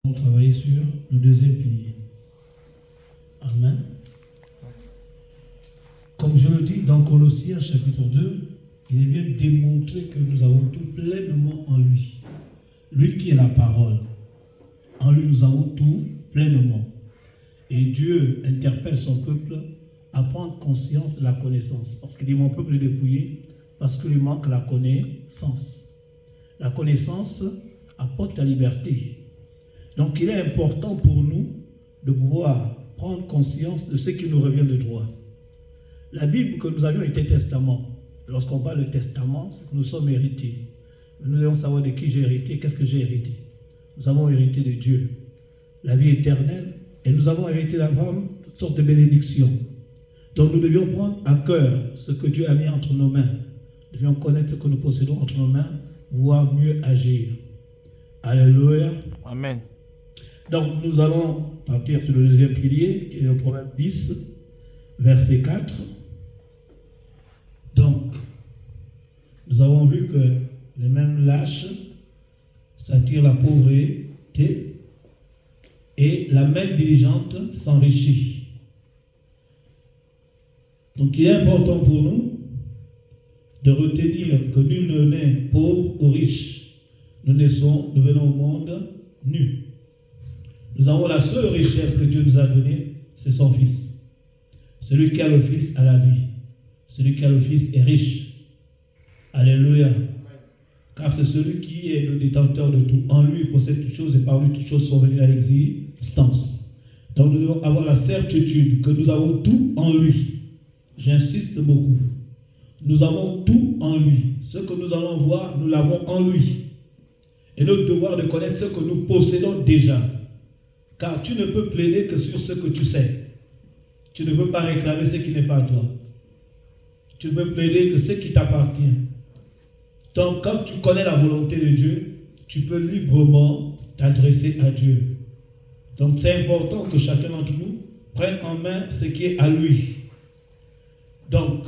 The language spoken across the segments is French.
On va travailler sur le deuxième pilier. Amen. Comme je le dis dans Colossiens chapitre 2, il est bien démontré que nous avons tout pleinement en lui. Lui qui est la parole. En lui, nous avons tout pleinement. Et Dieu interpelle son peuple à prendre conscience de la connaissance. Parce qu'il dit, mon peuple est dépouillé, parce qu'il lui manque la connaissance. La connaissance apporte la liberté. Donc il est important pour nous de pouvoir prendre conscience de ce qui nous revient de droit. La Bible que nous avions était testament. Lorsqu'on parle de testament, c'est que nous sommes hérités. Nous devons savoir de qui j'ai hérité, qu'est-ce que j'ai hérité. Nous avons hérité de Dieu, la vie éternelle, et nous avons hérité d'Abraham toutes sortes de bénédictions. Donc nous devions prendre à cœur ce que Dieu a mis entre nos mains. Nous devions connaître ce que nous possédons entre nos mains, pouvoir mieux agir. Alléluia. Amen. Donc nous allons partir sur le deuxième pilier, qui est le Proverbe 10, verset 4. Donc, nous avons vu que les mêmes lâches s'attirent la pauvreté et la main diligente s'enrichit. Donc il est important pour nous de retenir que nul ne naît pauvre ou riche. Nous venons au monde nus. Nous avons la seule richesse que Dieu nous a donnée, c'est son Fils. Celui qui a le Fils a la vie. Celui qui a le Fils est riche. Alléluia. Car c'est celui qui est le détenteur de tout. En lui, il possède toutes choses et par lui, toutes choses sont venues à l'existence. Donc nous devons avoir la certitude que nous avons tout en lui. J'insiste beaucoup. Nous avons tout en lui. Ce que nous allons voir, nous l'avons en lui. Et notre devoir de connaître ce que nous possédons déjà. Car tu ne peux plaider que sur ce que tu sais. Tu ne peux pas réclamer ce qui n'est pas à toi. Tu ne peux plaider que ce qui t'appartient. Donc, quand tu connais la volonté de Dieu, tu peux librement t'adresser à Dieu. Donc, c'est important que chacun d'entre nous prenne en main ce qui est à lui. Donc,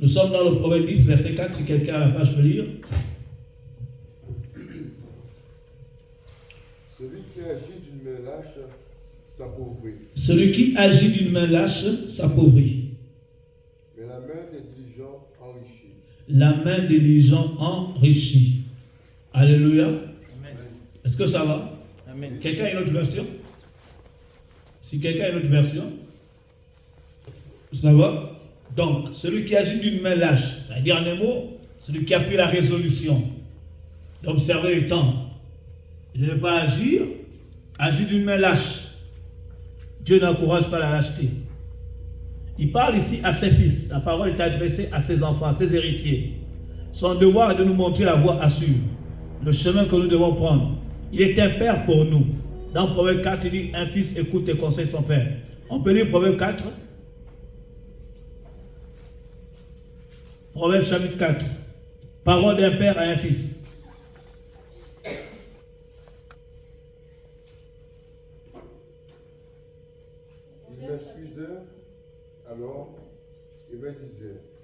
nous sommes dans le Proverbe 10, verset 4. Si quelqu'un a la page peut lire. Celui qui agit d'une main lâche s'appauvrit. Celui qui agit d'une main lâche s'appauvrit. Mais la main des diligents enrichit. La main des diligents enrichit. Alléluia. Amen. Est-ce que ça va? Amen. Quelqu'un a une autre version? Si quelqu'un a une autre version, ça va? Donc, celui qui agit d'une main lâche, ça veut dire en un mot, celui qui a pris la résolution d'observer le temps. Il ne veut pas agir d'une main lâche. Dieu n'encourage pas la lâcheté. Il parle ici à ses fils. La parole est adressée à ses enfants, à ses héritiers. Son devoir est de nous montrer la voie à suivre, le chemin que nous devons prendre. Il est un père pour nous. Dans Proverbe 4, il dit, un fils écoute les conseils de son père. On peut lire Proverbe 4. Proverbe chapitre 4. Parole d'un père à un fils.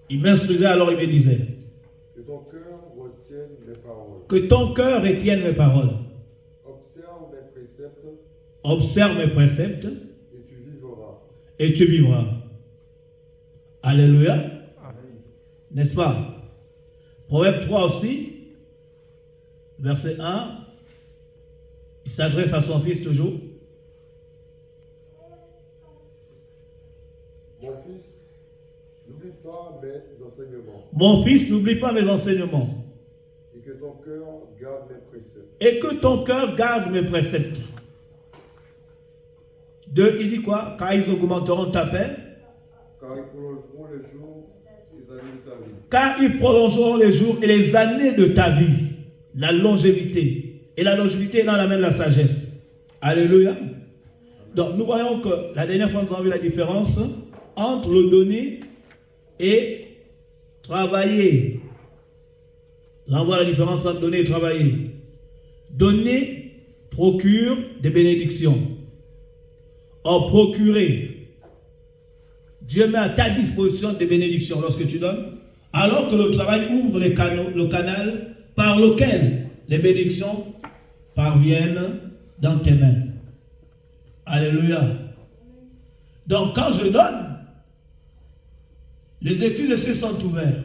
Il m'instruisait, alors il me disait. Que ton cœur retienne mes paroles. Que ton cœur retienne mes paroles. Observe mes préceptes. Observe mes préceptes. Et tu vivras. Et tu vivras. Alléluia. Amen. N'est-ce pas? Proverbe 3 aussi. Verset 1. Il s'adresse à son fils toujours. Mon fils, n'oublie pas mes enseignements. Mon fils, n'oublie pas mes enseignements. Et que ton cœur garde mes préceptes. Et que ton cœur garde mes préceptes. 2, il dit quoi? Car ils augmenteront ta paix. Car ils prolongeront les jours et les années de ta vie. Car ils prolongeront les jours et les années de ta vie. La longévité. Et la longévité est dans la main de la sagesse. Alléluia. Donc nous voyons que la dernière fois nous avons vu la différence entre le donner et travailler. Là on voit la différence entre donner et travailler. Donner procure des bénédictions. Or procurer, Dieu met à ta disposition des bénédictions lorsque tu donnes, alors que le travail ouvre le canal par lequel les bénédictions parviennent dans tes mains. Alléluia. Donc quand je donne, les écus de cieux sont ouverts.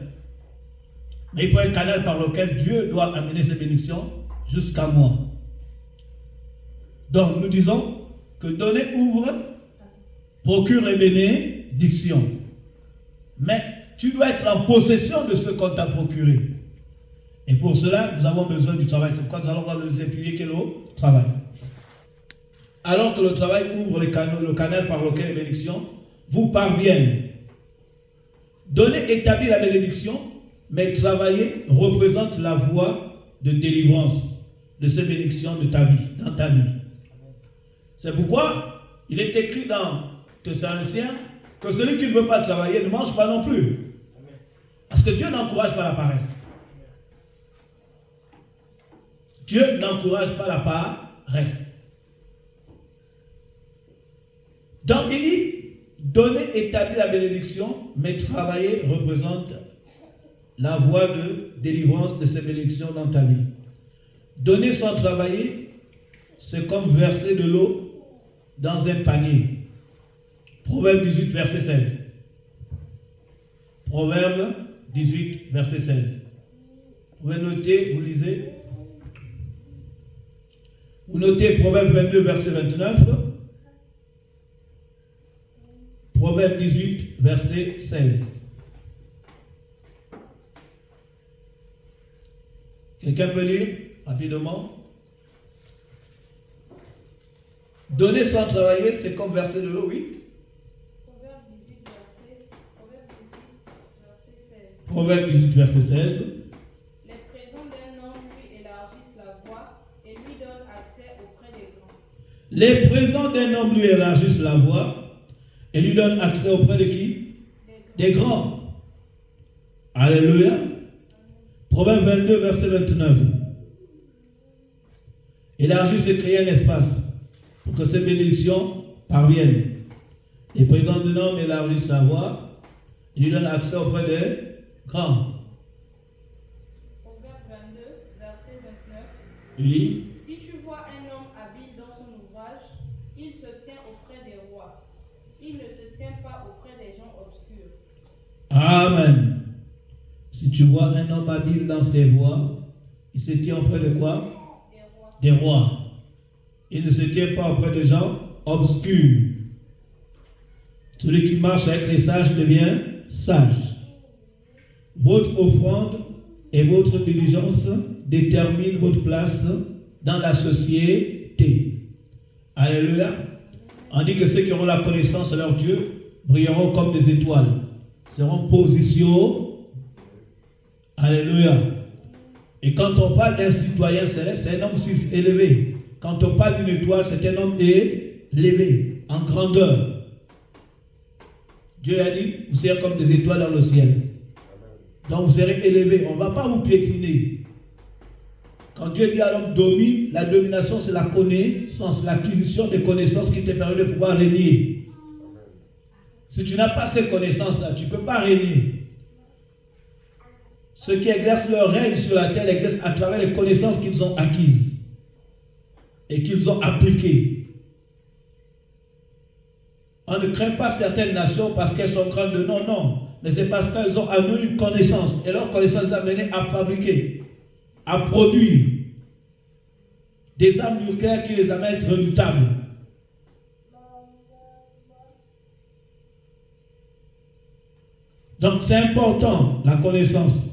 Mais il faut un canal par lequel Dieu doit amener ses bénédictions jusqu'à moi. Donc nous disons que donner ouvre, procure les bénédictions. Mais tu dois être en possession de ce qu'on t'a procuré. Et pour cela, nous avons besoin du travail. C'est pourquoi nous allons voir le deuxième pilier qui est le travail. Alors que le travail ouvre le canal par lequel les bénédictions vous parviennent. Donner établit la bénédiction, mais travailler représente la voie de délivrance de ces bénédictions de ta vie, dans ta vie. C'est pourquoi il est écrit dans Thessaloniciens que celui qui ne veut pas travailler ne mange pas non plus. Parce que Dieu n'encourage pas la paresse. Dieu n'encourage pas la paresse. Donc il dit, donner établit la bénédiction, mais travailler représente la voie de délivrance de ces bénédictions dans ta vie. Donner sans travailler, c'est comme verser de l'eau dans un panier. Proverbe 18, verset 16. Proverbe 18, verset 16. Vous pouvez noter, vous lisez. Vous notez Proverbe 22, verset 29. Proverbe 18, verset 16. Quelqu'un peut lire rapidement? Donner sans travailler, c'est comme verser de l'eau, oui. Proverbe 18, verset 16. Les présents d'un homme lui élargissent la voie et lui donnent accès auprès des grands. Les présents d'un homme lui élargissent la voie et lui donnent accès auprès de qui? Des grands. Alléluia. Proverbe 22, verset 29. Élargir, c'est créer un espace pour que ces bénédictions parviennent. Les présents d'un homme élargissent la voie et lui donnent accès auprès des grands. Proverbe 22, verset 29. Oui. Si tu vois un homme habile dans son ouvrage, il se tient auprès des rois. Il ne se tient pas auprès des gens obscurs. Amen. Si tu vois un homme habile dans ses voies, il se tient auprès de quoi? Des rois. Il ne se tient pas auprès des gens obscurs. Celui qui marche avec les sages devient sage. Votre offrande et votre diligence déterminent votre place dans la société. Alléluia. On dit que ceux qui auront la connaissance de leur Dieu brilleront comme des étoiles, seront positionnés. Alléluia. Et quand on parle d'un citoyen céleste, c'est un homme élevé. Quand on parle d'une étoile, c'est un homme élevé, en grandeur. Dieu a dit, vous serez comme des étoiles dans le ciel. Donc vous serez élevés. On ne va pas vous piétiner. Quand Dieu dit à l'homme domine, la domination c'est la connaissance, l'acquisition des connaissances qui te permet de pouvoir régner. Si tu n'as pas ces connaissances-là, tu ne peux pas régner. Ceux qui exercent leur règne sur la terre exercent à travers les connaissances qu'ils ont acquises et qu'ils ont appliquées. On ne craint pas certaines nations parce qu'elles sont grandes de non, non. Mais c'est parce qu'elles ont à nous une connaissance. Et leur connaissance les a amenés à fabriquer, à produire des armes nucléaires qui les amènent à être redoutables. Donc c'est important, la connaissance.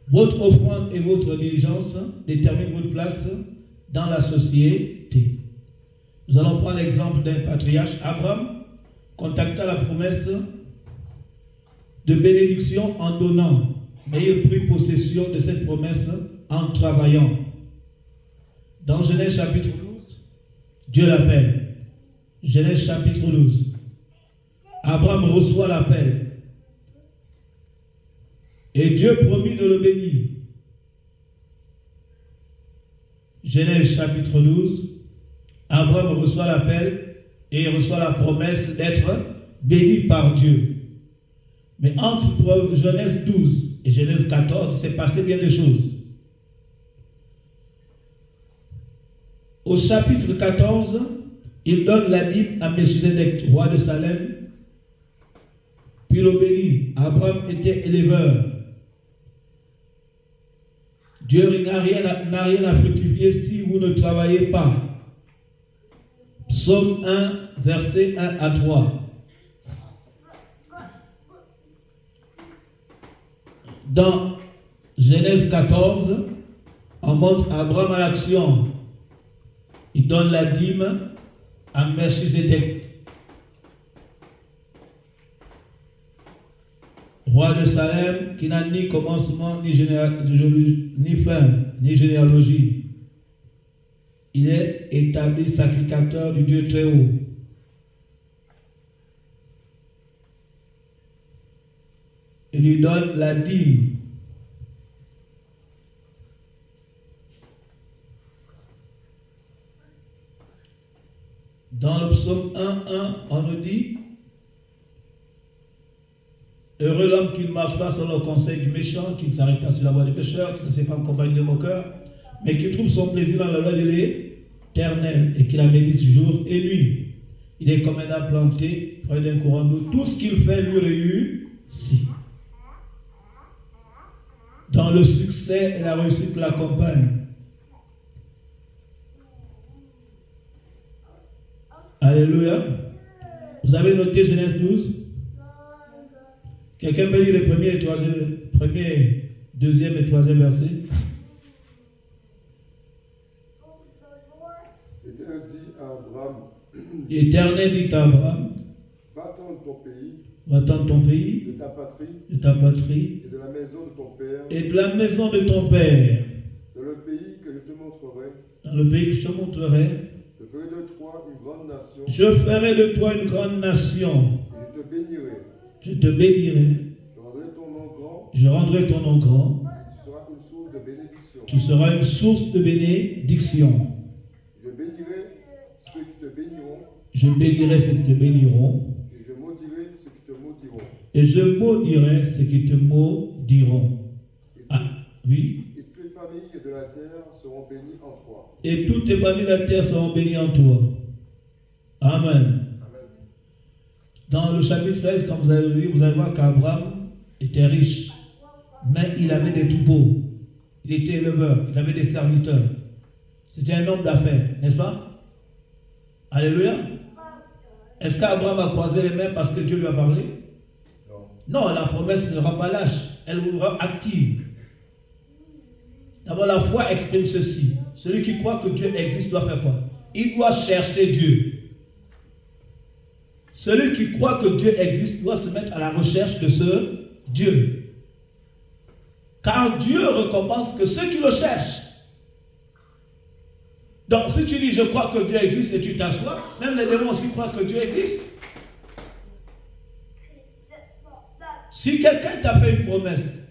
Votre offrande et votre diligence déterminent votre place dans la société. Nous allons prendre l'exemple d'un patriarche. Abraham contacta la promesse de bénédiction en donnant, mais il prit possession de cette promesse en travaillant. Dans Genèse chapitre 12, Dieu l'appelle. Genèse chapitre 12. Abraham reçoit l'appel. Et Dieu promit de le bénir. Genèse chapitre 12. Abraham reçoit l'appel et il reçoit la promesse d'être béni par Dieu. Mais entre Genèse 12 et Genèse 14, il s'est passé bien des choses. Au chapitre 14, il donne la dîme à Melchisedec, roi de Salem, puis l'obéit. Abraham était éleveur. Dieu n'a rien à fructifier si vous ne travaillez pas. Psaume 1, verset 1 à 3. Dans Genèse 14, on montre Abraham à l'action. Il donne la dîme à Melchisedec, roi de Salem, qui n'a ni commencement, ni fin, ni généalogie. Il est établi sacrificateur du Dieu très haut. Il lui donne la dîme. Dans le psaume 1:1, on nous dit: heureux l'homme qui ne marche pas selon le conseil du méchant, qui ne s'arrête pas sur la voie des pécheurs, qui ne se fait pas en compagnie de moqueurs, mais qui trouve son plaisir dans la loi de l'Éternel et qui la médite jour et nuit. Il est comme un arbre planté près d'un courant d'eau. Tout ce qu'il fait lui réussit. Dans le succès et la réussite l'accompagne. Alléluia. Vous avez noté Genèse 12? Quelqu'un peut lire le premier, deuxième et troisième verset? L'Éternel dit à Abraham, L'Éternel dit à Abraham: va-t'en de ton pays, va-t'en de ton pays, de ta patrie, de ta patrie, et de la maison de ton père, et de la maison de ton père, dans le pays que je te montrerai. dans le pays que je te montrerai. Je ferai de toi une grande nation. Je ferai de toi une grande nation. Et je te bénirai. Je te bénirai. Je rendrai ton nom grand. Je rendrai ton nom grand. Tu seras une source de bénédiction. Tu seras une source de bénédiction. Je bénirai ceux qui te béniront. Je bénirai ceux qui te béniront. Et je maudirai ceux qui te maudiront. Et je maudirai ceux qui te maudiront. Ah, oui. Et toutes les familles de la terre seront bénies en toi. Et toutes les familles de la terre seront bénies en toi. Amen. Amen. Dans le chapitre 13, quand vous avez lu, vous allez voir qu'Abraham était riche. Mais il avait des troupeaux. Il était éleveur. Il avait des serviteurs. C'était un homme d'affaires, n'est-ce pas? Alléluia. Est-ce qu'Abraham a croisé les mains parce que Dieu lui a parlé? Non. Non, la promesse ne rend pas lâche. Elle vous rend active. D'abord, la foi exprime ceci. Celui qui croit que Dieu existe doit faire quoi? Il doit chercher Dieu. Celui qui croit que Dieu existe doit se mettre à la recherche de ce Dieu. Car Dieu récompense que ceux qui le cherchent. Donc, si tu dis je crois que Dieu existe et tu t'assois, même les démons aussi croient que Dieu existe. Si quelqu'un t'a fait une promesse,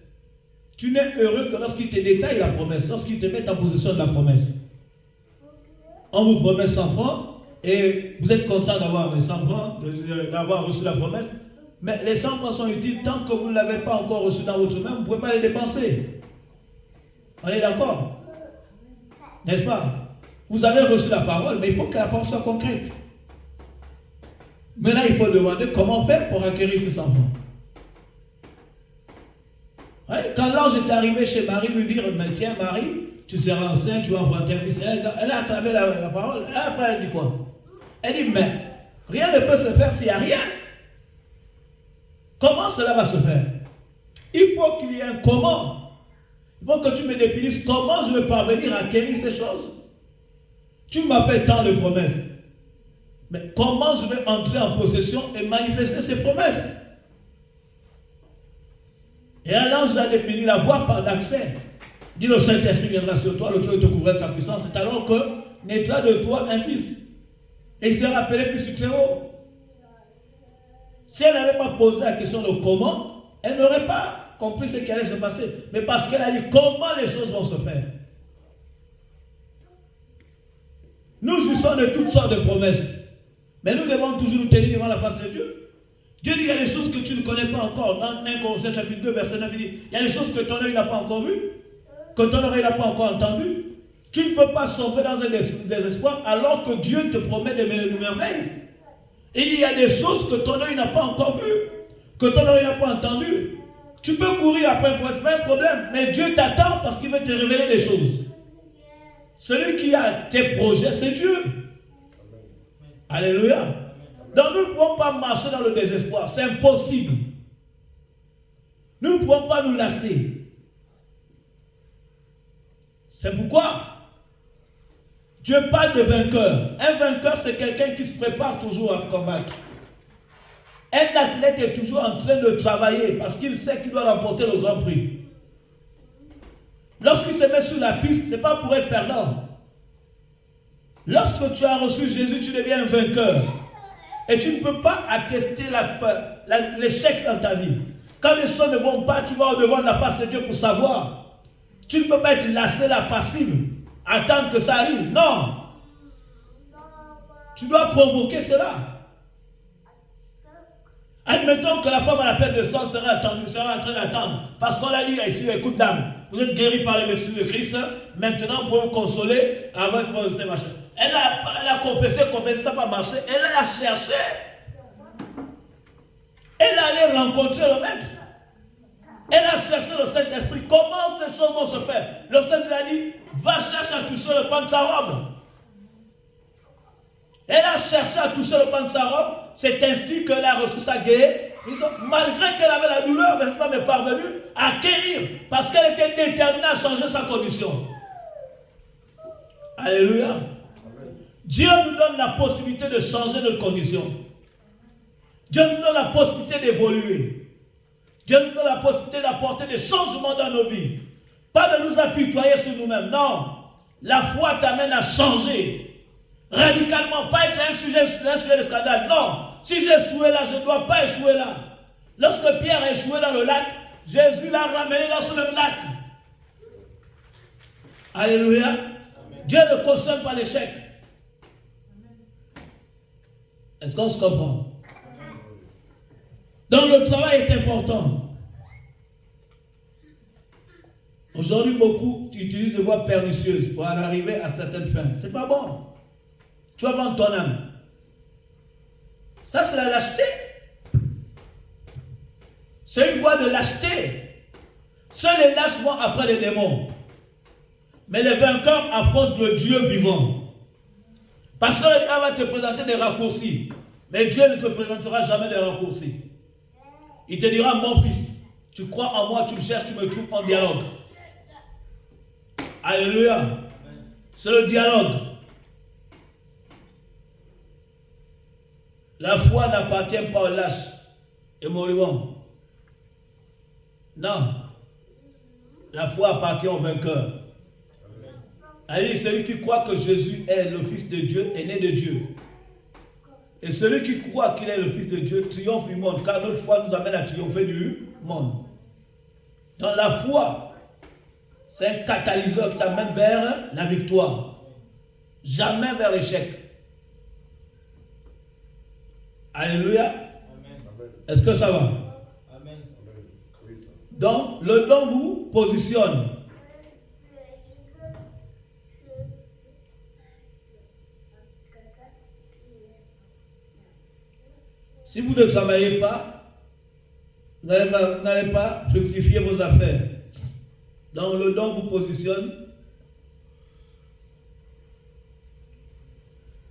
tu n'es heureux que lorsqu'il te détaille la promesse, lorsqu'il te met en possession de la promesse. On vous promet 100 francs et vous êtes content d'avoir les 100 francs, d'avoir reçu la promesse, mais les 100 francs sont utiles tant que vous ne l'avez pas encore reçu dans votre main, vous ne pouvez pas les dépenser. On est d'accord? N'est-ce pas? Vous avez reçu la parole, mais il faut que la parole soit concrète. Maintenant, il faut demander comment faire pour acquérir ces 100 francs. Ouais, quand l'ange est arrivé chez Marie, lui dire, mais tiens Marie, tu seras enceinte, tu vas avoir un fils. Elle a attrapé la parole. Et après, elle dit quoi? Elle dit, mais rien ne peut se faire s'il n'y a rien. Comment cela va se faire? Il faut qu'il y ait un comment. Il faut que tu me définisses comment je vais parvenir à acquérir ces choses. Tu m'as fait tant de promesses. Mais comment je vais entrer en possession et manifester ces promesses? Et un ange a défini la voie par l'accès. Dit le Saint-Esprit viendra sur toi, le Dieu te couvrira de sa puissance. C'est alors que naîtra de toi un fils. Et il sera appelé fils du Très-Haut. Si elle n'avait pas posé la question de comment, elle n'aurait pas compris ce qui allait se passer. Mais parce qu'elle a dit comment les choses vont se faire. Nous jouissons de toutes sortes de promesses. Mais nous devons toujours nous tenir devant la face de Dieu. Dieu dit il y a des choses que tu ne connais pas encore. Dans 1 Corinthiens chapitre 2, verset 9, il dit il y a des choses que ton œil n'a pas encore vues, que ton oreille n'a pas encore entendues, Tu ne peux pas sombrer dans un désespoir alors que Dieu te promet des merveilles. Il y a des choses que ton œil n'a pas encore vues, que ton oreille n'a pas entendues. Tu peux courir après un problème, ce n'est pas un problème, mais Dieu t'attend parce qu'il veut te révéler des choses. Celui qui a tes projets, c'est Dieu. Alléluia. Donc nous ne pouvons pas marcher dans le désespoir, c'est impossible. Nous ne pouvons pas nous lasser. C'est pourquoi Dieu parle de vainqueur. Un vainqueur, c'est quelqu'un qui se prépare toujours à combattre. Un athlète est toujours en train de travailler parce qu'il sait qu'il doit remporter le grand prix. Lorsqu'il se met sur la piste, ce n'est pas pour être perdant. Lorsque tu as reçu Jésus, tu deviens un vainqueur. Et tu ne peux pas attester l'échec dans ta vie. Quand les choses ne vont pas, tu vas au devant de la face de Dieu pour savoir. Tu ne peux pas être lassé la passive, attendre que ça arrive. Non. Tu dois provoquer cela. Admettons que la femme à la perte de sang serait en train d'attendre. Parce qu'on a dit ici, écoute dame, vous êtes guéri par les médecines de Christ. Maintenant, vous pouvez vous consoler avec ces machins. Elle a confessé, ça n'a pas marché. Elle a cherché. Elle allait rencontrer le maître. Elle a cherché le Saint-Esprit. Comment ces choses vont se faire? Le Saint-Esprit a dit, va chercher à toucher le pan de sa robe. Elle a cherché à toucher le pan de sa robe. C'est ainsi qu'elle a reçu sa guérison. Malgré qu'elle avait la douleur, mais elle n'est pas parvenue à guérir. Parce qu'elle était déterminée à changer sa condition. Alléluia. Dieu nous donne la possibilité de changer notre condition. Dieu nous donne la possibilité d'évoluer. Dieu nous donne la possibilité d'apporter des changements dans nos vies. Pas de nous apitoyer sur nous-mêmes. Non. La foi t'amène à changer. Radicalement. Pas être un sujet de scandale. Non. Si j'ai échoué là, je ne dois pas échouer là. Lorsque Pierre a échoué dans le lac, Jésus l'a ramené dans ce même lac. Alléluia. Amen. Dieu ne cautionne pas l'échec. Est-ce qu'on se comprend? Donc le travail est important. Aujourd'hui, beaucoup utilisent des voies pernicieuses pour en arriver à certaines fins. C'est pas bon. Tu vas vendre ton âme. Ça, c'est la lâcheté. C'est une voie de lâcheté. Seuls les lâches vont après les démons. Mais les vainqueurs affrontent le Dieu vivant. Parce que le diable va te présenter des raccourcis. Mais Dieu ne te présentera jamais des raccourcis. Il te dira, mon fils, tu crois en moi, tu me cherches, tu me trouves en dialogue. Alléluia. C'est le dialogue. La foi n'appartient pas aux lâches et moribonds. Non. La foi appartient aux vainqueurs. Allez, celui qui croit que Jésus est le Fils de Dieu est né de Dieu. Et celui qui croit qu'il est le Fils de Dieu triomphe du monde, car notre foi nous amène à triompher du monde. Dans la foi, c'est un catalyseur qui t'amène vers la victoire. Jamais vers l'échec. Alléluia. Est-ce que ça va? Amen. Donc, le don vous positionne. Si vous ne travaillez pas, vous n'allez pas fructifier vos affaires. Donc, le don vous positionne.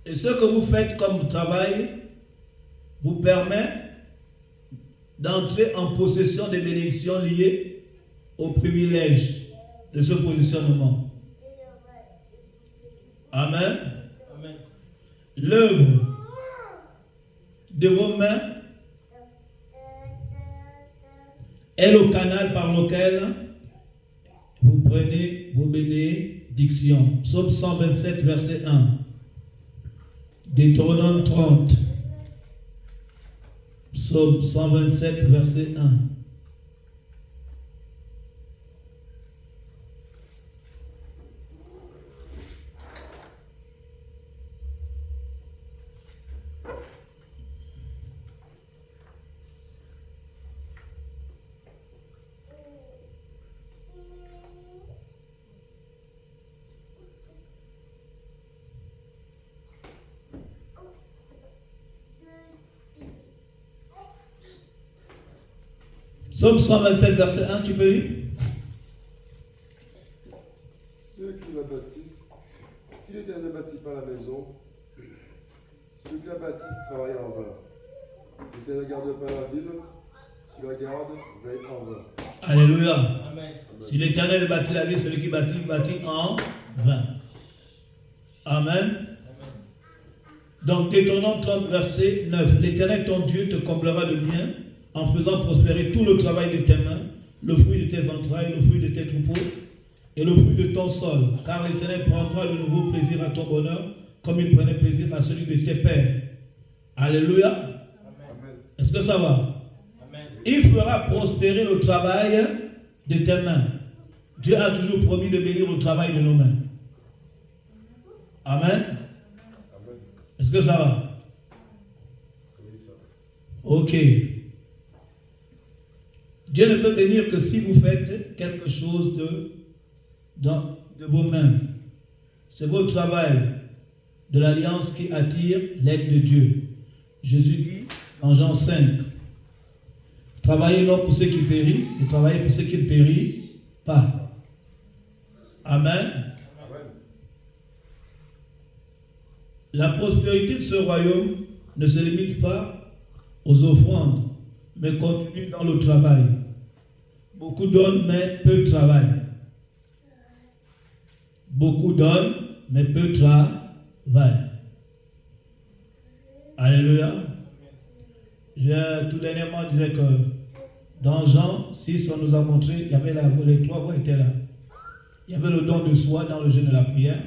Et ce que vous faites comme travail vous permet d'entrer en possession des bénédictions liées au privilège de ce positionnement. Amen. Amen. L'œuvre de vos mains est le canal par lequel vous prenez vos bénédictions. Psaume 127, verset 1. Deutéronome 30. Psaume 127, verset 1. Psaume 127, verset 1, tu peux lire? Ceux qui la bâtissent, si l'Éternel ne bâtit pas la maison, ceux qui la bâtissent travaillent en vain. Si l'Éternel ne garde pas la ville, si la garde, veille en vain. Alléluia. Amen. Si l'Éternel bâtit la vie, celui qui bâtit en vain. Amen. Donc, Deutéronome 30, verset 9. L'Éternel, ton Dieu, te comblera de bien en faisant prospérer tout le travail de tes mains, le fruit de tes entrailles, le fruit de tes troupeaux et le fruit de ton sol. Car l'Éternel prendra de nouveau plaisir à ton bonheur, comme il prenait plaisir à celui de tes pères. Alléluia. Amen. Est-ce que ça va? Amen. Il fera prospérer le travail de tes mains. Dieu a toujours promis de bénir le travail de nos mains. Amen. Amen. Est-ce que ça va? Oui, ça va. Ok. Dieu ne peut bénir que si vous faites quelque chose de vos mains. C'est votre travail de l'alliance qui attire l'aide de Dieu. Jésus dit en Jean 5, travaillez non pour ceux qui périssent, mais travaillez pour ceux qui ne périssent pas. Amen. Amen. La prospérité de ce royaume ne se limite pas aux offrandes, mais continue dans le travail. Beaucoup donnent, mais peu travaillent. Beaucoup donnent, mais peu travaillent. Alléluia. Tout dernièrement, on disait que dans Jean 6, on nous a montré, il y avait les trois voies étaient là. Il y avait le don de soi dans le jeûne de la prière.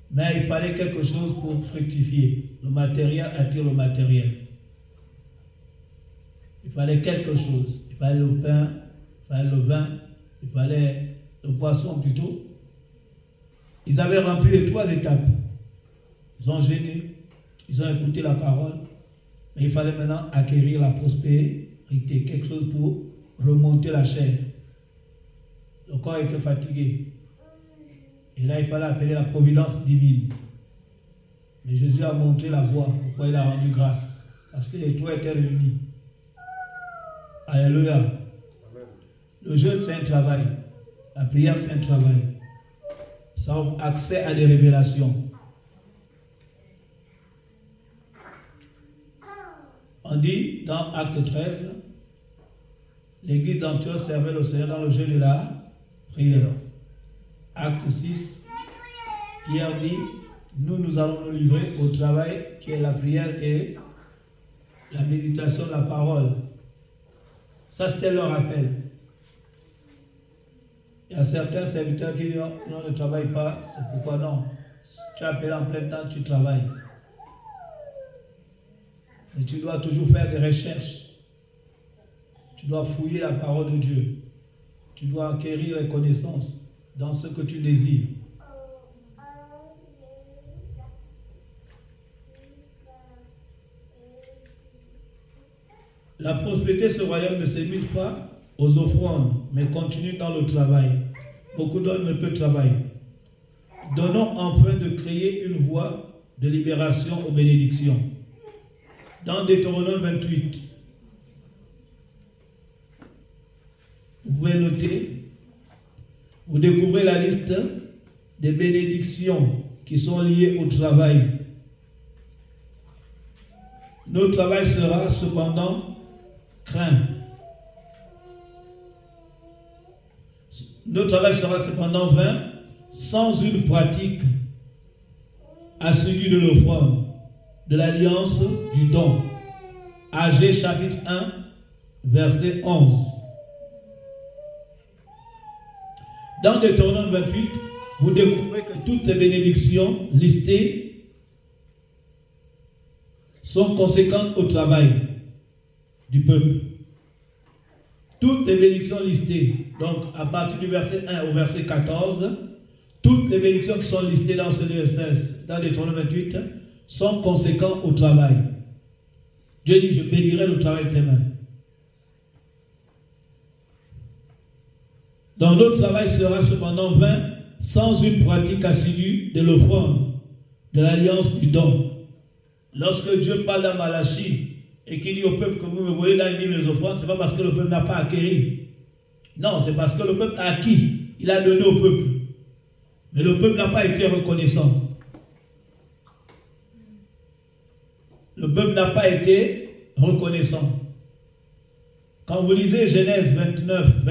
Mais il fallait quelque chose pour fructifier. Le matériel attire le matériel. Il fallait quelque chose. Il fallait le pain, il fallait le vin, il fallait le poisson plutôt. Ils avaient rempli les trois étapes. Ils ont jeûné, ils ont écouté la parole. Mais il fallait maintenant acquérir la prospérité, quelque chose pour remonter la chair. Le corps était fatigué. Et là, il fallait appeler la providence divine. Mais Jésus a montré la voie, pourquoi il a rendu grâce. Parce que les trois étaient réunis. Alléluia. Amen. Le jeûne, c'est un travail. La prière, c'est un travail. Ça a accès à des révélations. On dit dans Acte 13, l'église d'Antioche servait le Seigneur dans le jeûne de la prière. Acte 6, Pierre dit, nous allons nous livrer au travail qui est la prière et la méditation de la parole. Ça, c'était leur appel. Il y a certains serviteurs qui disent, non, ne travaille pas, c'est pourquoi non. Tu appelles en plein temps, tu travailles. Mais tu dois toujours faire des recherches. Tu dois fouiller la parole de Dieu. Tu dois acquérir les connaissances dans ce que tu désires. La prospérité de ce royaume ne se limite pas aux offrandes, mais continue dans le travail. Beaucoup donnent, mais peu travaillent. Donnons enfin de créer une voie de libération aux bénédictions. Dans Deutéronome 28, vous pouvez noter, vous découvrez la liste des bénédictions qui sont liées au travail. Notre travail sera cependant craint. Notre travail sera cependant vain sans une pratique assidue de l'offrande, de l'alliance, du don. Agé chapitre 1, verset 11. Dans Deutéronome 28, vous découvrez que toutes les bénédictions listées sont conséquentes au travail du peuple. Toutes les bénédictions listées, donc à partir du verset 1 au verset 14, toutes les bénédictions qui sont listées dans ce verset, dans Deutéronome 28, sont conséquentes au travail. Dieu dit, je bénirai le travail de tes mains. Donc notre travail sera cependant vain sans une pratique assidue de l'offrande, de l'alliance du don. Lorsque Dieu parle à Malachie, et qui dit au peuple que vous me volez dans les offrandes, ce n'est pas parce que le peuple n'a pas acquéri. Non, c'est parce que le peuple a acquis. Il a donné au peuple. Mais le peuple n'a pas été reconnaissant. Le peuple n'a pas été reconnaissant. Quand vous lisez Genèse 29,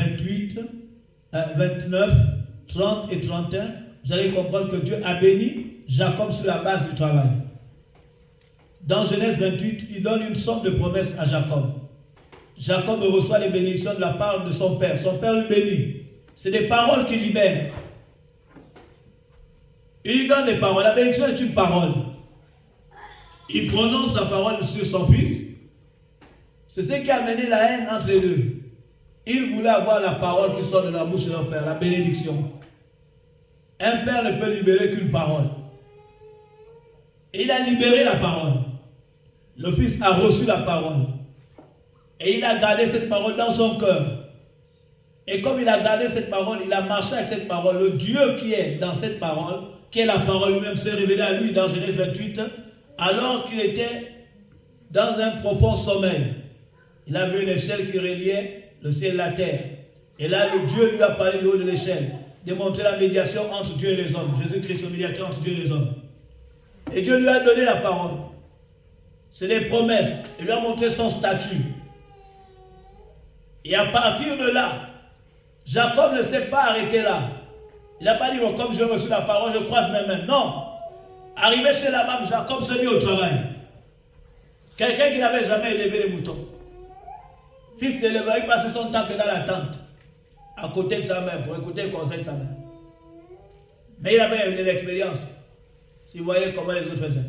30 et 31, vous allez comprendre que Dieu a béni Jacob sur la base du travail. Dans Genèse 28, il donne une sorte de promesse à Jacob. Jacob reçoit les bénédictions de la part de son père. Son père lui bénit. C'est des paroles qu'il libère. Il lui donne des paroles. La bénédiction est une parole. Il prononce sa parole sur son fils. C'est ce qui a amené la haine entre les deux. Il voulait avoir la parole qui sort de la bouche de leur père, la bénédiction. Un père ne peut libérer qu'une parole. Et il a libéré la parole. Le fils a reçu la parole. Et il a gardé cette parole dans son cœur. Et comme il a gardé cette parole, il a marché avec cette parole. Le Dieu qui est dans cette parole, qui est la parole lui-même, s'est révélé à lui dans Genèse 28, alors qu'il était dans un profond sommeil. Il a vu une échelle qui reliait le ciel et la terre. Et là, le Dieu lui a parlé du haut de l'échelle, démontrer la médiation entre Dieu et les hommes. Jésus-Christ, le médiateur entre Dieu et les hommes. Et Dieu lui a donné la parole. C'est des promesses. Il lui a montré son statut. Et à partir de là, Jacob ne s'est pas arrêté là. Il n'a pas dit, bon, comme j'ai reçu la parole, je croise mes mains. Non. Arrivé chez la femme, Jacob s'est mis au travail. Quelqu'un qui n'avait jamais élevé les moutons. Fils d'éleveur, il passait son temps que dans la tente, à côté de sa mère, pour écouter le conseil de sa mère. Mais il avait de l'expérience. Si vous voyez comment les autres faisaient.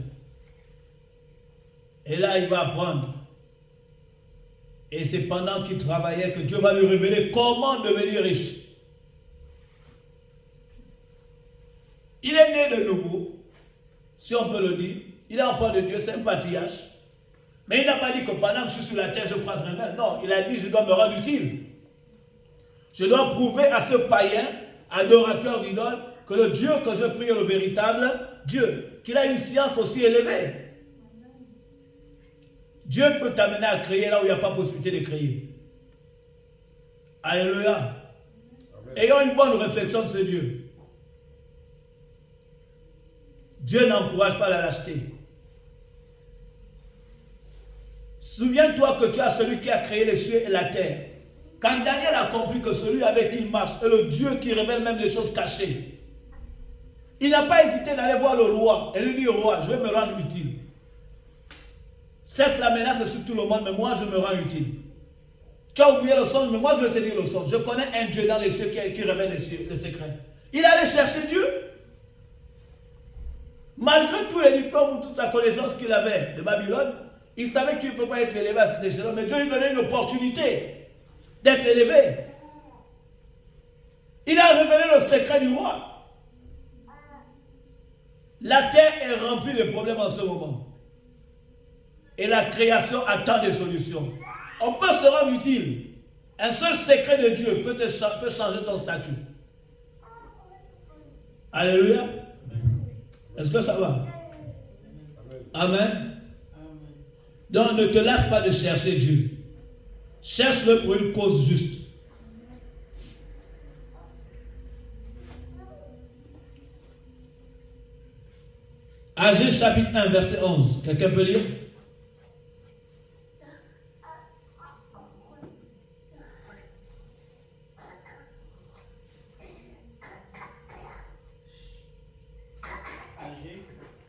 Et là, il va apprendre. Et c'est pendant qu'il travaillait que Dieu va lui révéler comment devenir riche. Il est né de nouveau, si on peut le dire. Il est enfant de Dieu, c'est un patriarche. Mais il n'a pas dit que pendant que je suis sur la terre, je croise mes mains. Non, il a dit, je dois me rendre utile. Je dois prouver à ce païen, adorateur d'idole, que le Dieu que je prie est le véritable Dieu. Qu'il a une science aussi élevée. Dieu peut t'amener à créer là où il n'y a pas possibilité de créer. Alléluia. Amen. Ayons une bonne réflexion de ce Dieu. Dieu n'encourage pas la lâcheté. Souviens-toi que tu as celui qui a créé les cieux et la terre. Quand Daniel a compris que celui avec qui il marche est le Dieu qui révèle même les choses cachées, il n'a pas hésité d'aller voir le roi et lui dire, roi, je vais me rendre utile. Certes, la menace est sur tout le monde, mais moi, je me rends utile. Tu as oublié le songe, mais moi, je vais te dire le songe. Je connais un Dieu dans les cieux qui révèle les secrets. Il allait chercher Dieu. Malgré tous les diplômes, toute la connaissance qu'il avait de Babylone, il savait qu'il ne peut pas être élevé à cet échelon, mais Dieu lui donnait une opportunité d'être élevé. Il a révélé le secret du roi. La terre est remplie de problèmes en ce moment. Et la création attend des solutions. On peut se rendre utile. Un seul secret de Dieu peut changer ton statut. Alléluia. Est-ce que ça va? Amen. Donc ne te lasse pas de chercher Dieu. Cherche-le pour une cause juste. Agé chapitre 1 verset 11. Quelqu'un peut lire?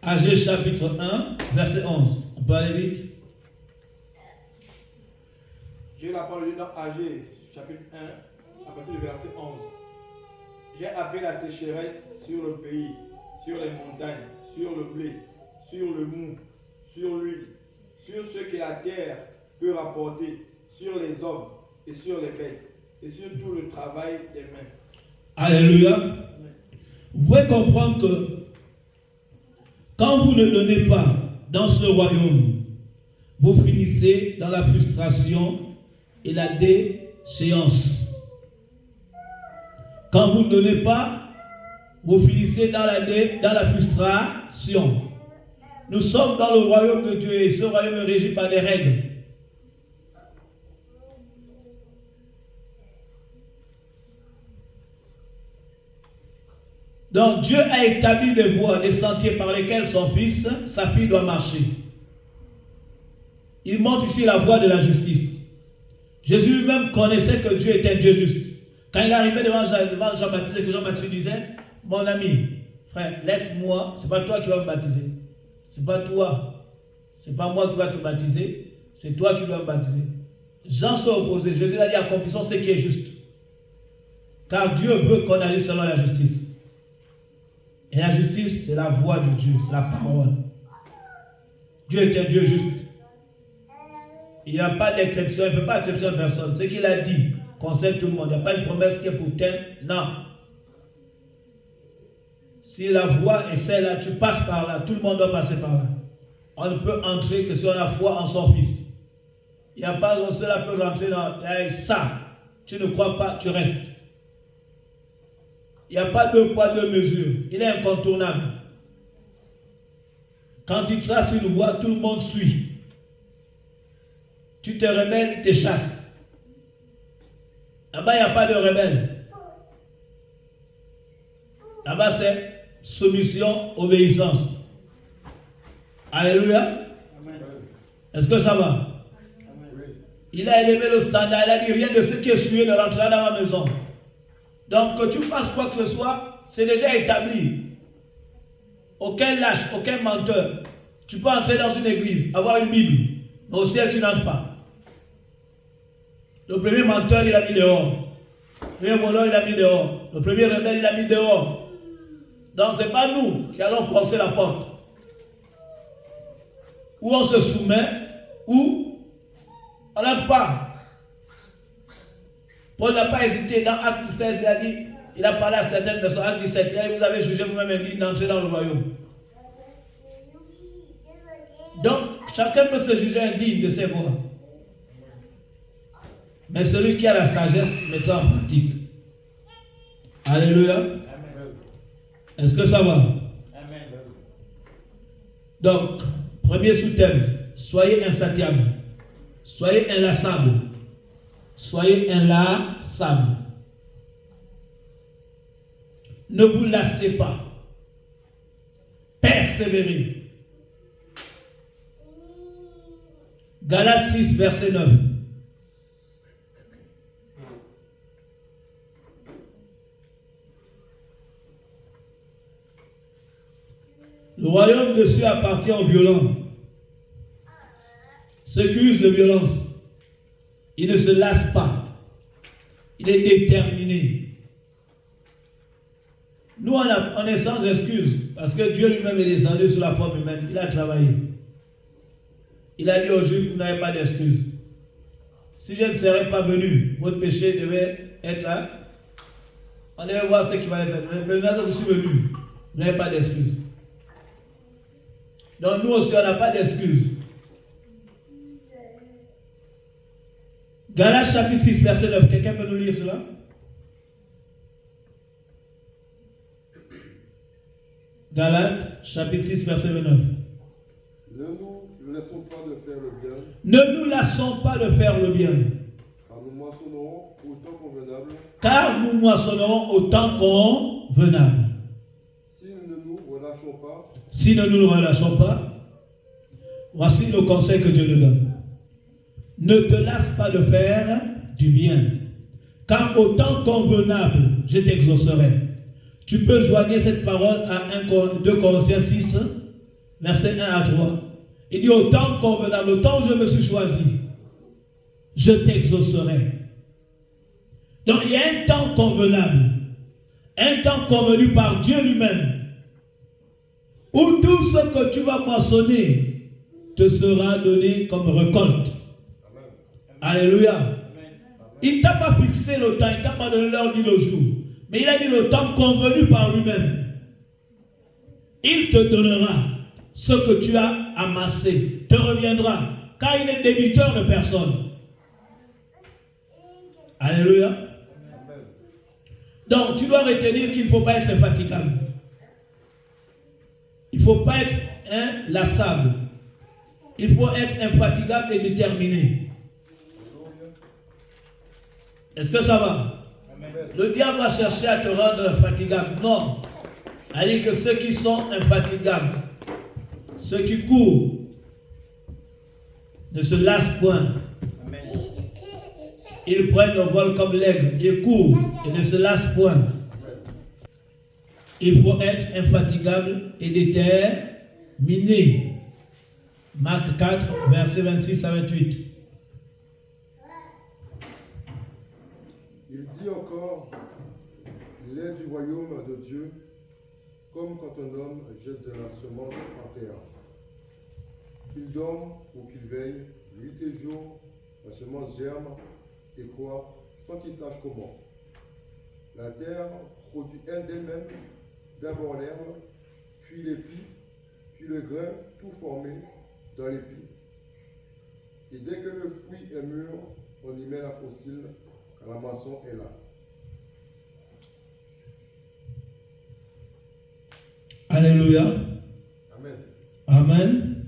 Agé chapitre 1 verset 11. On peut aller vite? J'ai la parole dans Agé chapitre 1 à partir du verset 11. J'ai appelé la sécheresse sur le pays, sur les montagnes, sur le blé, sur le mou, sur l'huile, sur ce que la terre peut rapporter, sur les hommes et sur les bêtes, et sur tout le travail des mains. Alléluia. Vous pouvez comprendre que quand vous ne donnez pas dans ce royaume, vous finissez dans la frustration et la déchéance. Quand vous ne donnez pas, vous finissez dans la frustration. Nous sommes dans le royaume de Dieu et ce royaume est régi par des règles. Donc Dieu a établi les voies, les sentiers par lesquels son fils, sa fille doit marcher. Il montre ici la voie de la justice. Jésus lui-même connaissait que Dieu était un Dieu juste. Quand il arrivait devant Jean-Baptiste et que Jean-Baptiste disait, mon ami, frère, laisse-moi, c'est pas toi qui vas me baptiser. C'est pas toi. C'est pas moi qui va te baptiser. C'est toi qui dois me baptiser. Jean s'est opposé. Jésus a dit, accomplissons ce qui est juste. Car Dieu veut qu'on agisse selon la justice. Et la justice, c'est la voix de Dieu, c'est la parole. Dieu est un Dieu juste. Il n'y a pas d'exception, il ne fait pas d'exception à personne. Ce qu'il a dit concerne tout le monde. Il n'y a pas une promesse qui est pour tel. Non. Si la voie est celle-là, tu passes par là, tout le monde doit passer par là. On ne peut entrer que si on a foi en son fils. Il n'y a pas que cela peut rentrer dans ça. Tu ne crois pas, tu restes. Il n'y a pas deux poids, deux mesures. Il est incontournable. Quand il trace une voie, tout le monde suit. Tu te rebelles, il te chasse. Là-bas, il n'y a pas de rebelle. Là-bas, c'est soumission, obéissance. Alléluia. Amen. Est-ce que ça va? Amen. Il a élevé le standard. Il a dit rien de ce qui est souillé ne rentrera dans ma maison. Donc, que tu fasses quoi que ce soit, c'est déjà établi. Aucun lâche, aucun menteur. Tu peux entrer dans une église, avoir une Bible, mais au ciel, tu n'entres pas. Le premier menteur, il a mis dehors. Le premier voleur, il a mis dehors. Le premier rebelle, il a mis dehors. Donc, ce n'est pas nous qui allons forcer la porte. Ou on se soumet, ou on n'entre pas. Paul n'a pas hésité. Dans Acte 16, il a parlé à certaines personnes. Acte 17, il a dit, vous avez jugé vous-même indigne d'entrer dans le royaume. Donc, chacun peut se juger indigne de ses voies. Mais celui qui a la sagesse, mettons en pratique. Alléluia. Amen. Est-ce que ça va? Amen. Donc, premier sous-thème, soyez insatiables. Soyez inlassables. Soyez inlassables. Ne vous lassez pas. Persévérez. Galates 6, verset 9. Le royaume de Dieu appartient aux violents. Ceux qui usent de violence. Il ne se lasse pas. Il est déterminé. Nous, on est sans excuse. Parce que Dieu lui-même est descendu sous la forme humaine. Il a travaillé. Il a dit aux Juifs, vous n'avez pas d'excuse. Si je ne serais pas venu, votre péché devait être là. On devait voir ce qui va faire. Mais maintenant que je suis venu, vous n'avez pas d'excuse. Donc nous aussi, on n'a pas d'excuse. Galates chapitre 6, verset 9. Quelqu'un peut nous lire cela? Galates chapitre 6, verset 9. Ne nous laissons pas de faire le bien. Ne nous lassons pas de faire le bien. Car nous moissonnerons au temps convenable. Car nous moissonnerons au temps convenable. Si nous ne nous relâchons pas. Si nous ne nous relâchons pas, voici le conseil que Dieu nous donne. Ne te lasse pas de faire du bien. Car au temps convenable, je t'exaucerai. Tu peux joindre cette parole à 2 Corinthiens 6, verset 1 à 3. Il dit au temps convenable, au temps où je me suis choisi, je t'exaucerai. Donc il y a un temps convenable, un temps convenu par Dieu lui-même, où tout ce que tu vas moissonner te sera donné comme récolte. Amen. Alléluia. Amen. Il ne t'a pas fixé le temps, il ne t'a pas donné l'heure ni le jour. Mais il a dit le temps convenu par lui-même. Il te donnera ce que tu as amassé, te reviendra, car il est débiteur de personne. Alléluia. Amen. Donc tu dois retenir qu'il ne faut pas être infatigable. Il ne faut pas être inlassable. Il faut être infatigable et déterminé. Est-ce que ça va? Amen. Le diable va chercher à te rendre fatigable. Non. C'est-à-dire que ceux qui sont infatigables, ceux qui courent, ne se lassent point. Amen. Ils prennent le vol comme l'aigle, ils courent et ne se lassent point. Il faut être infatigable et déterminé. Marc 4, versets 26 à 28. Il dit encore, il est du royaume de Dieu, comme quand un homme jette de la semence par terre. Qu'il dorme ou qu'il veille, nuit et jour, la semence germe et croît sans qu'il sache comment. La terre produit d'elle-même d'abord l'herbe, puis l'épi, puis le grain, tout formé dans l'épi. Et dès que le fruit est mûr, on y met la faucille, car la moisson est là. Alléluia. Amen. Amen.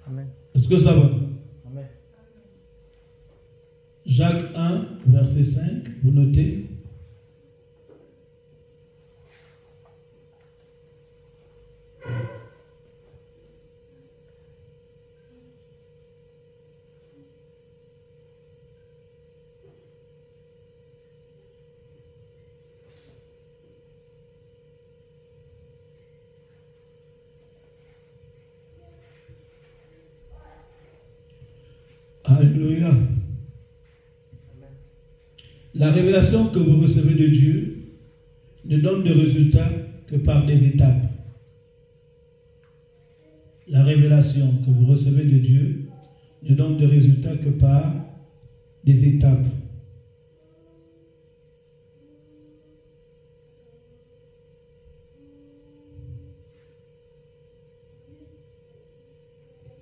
Amen. Est-ce que ça va? Amen. Jacques 1, verset 5, vous notez. Alléluia. La révélation que vous recevez de Dieu ne donne de résultats que par des étapes. La révélation que vous recevez de Dieu ne donne de résultats que par des étapes.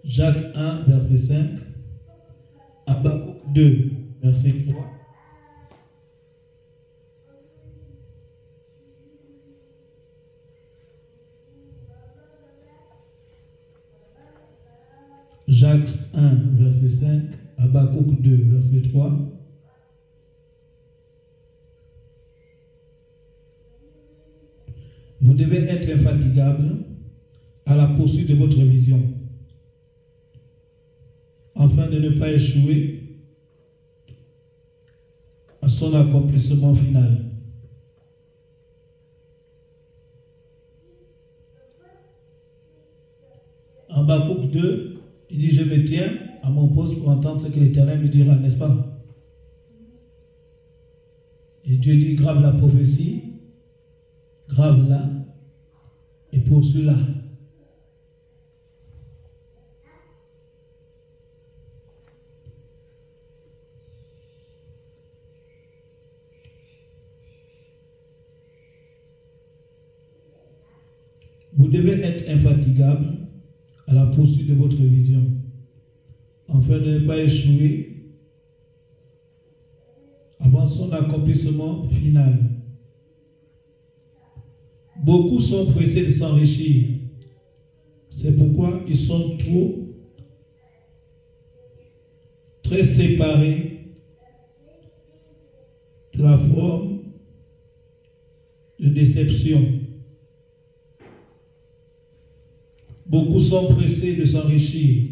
Jacques 1, verset 5. Habakkuk 2, verset 3. Jacques 1, verset 5. Habakkuk 2, verset 3. Vous devez être infatigable à la poursuite de votre vision, afin de ne pas échouer à son accomplissement final. En Habakkuk 2, il dit, je me tiens à mon poste pour entendre ce que l'Éternel me dira, n'est-ce pas? Et Dieu dit, grave la prophétie, grave-la et poursuis-la. Vous devez être infatigable à la poursuite de votre vision, afin de ne pas échouer avant son accomplissement final. Beaucoup sont pressés de s'enrichir. C'est pourquoi ils sont très séparés de la forme de déception. Beaucoup sont pressés de s'enrichir.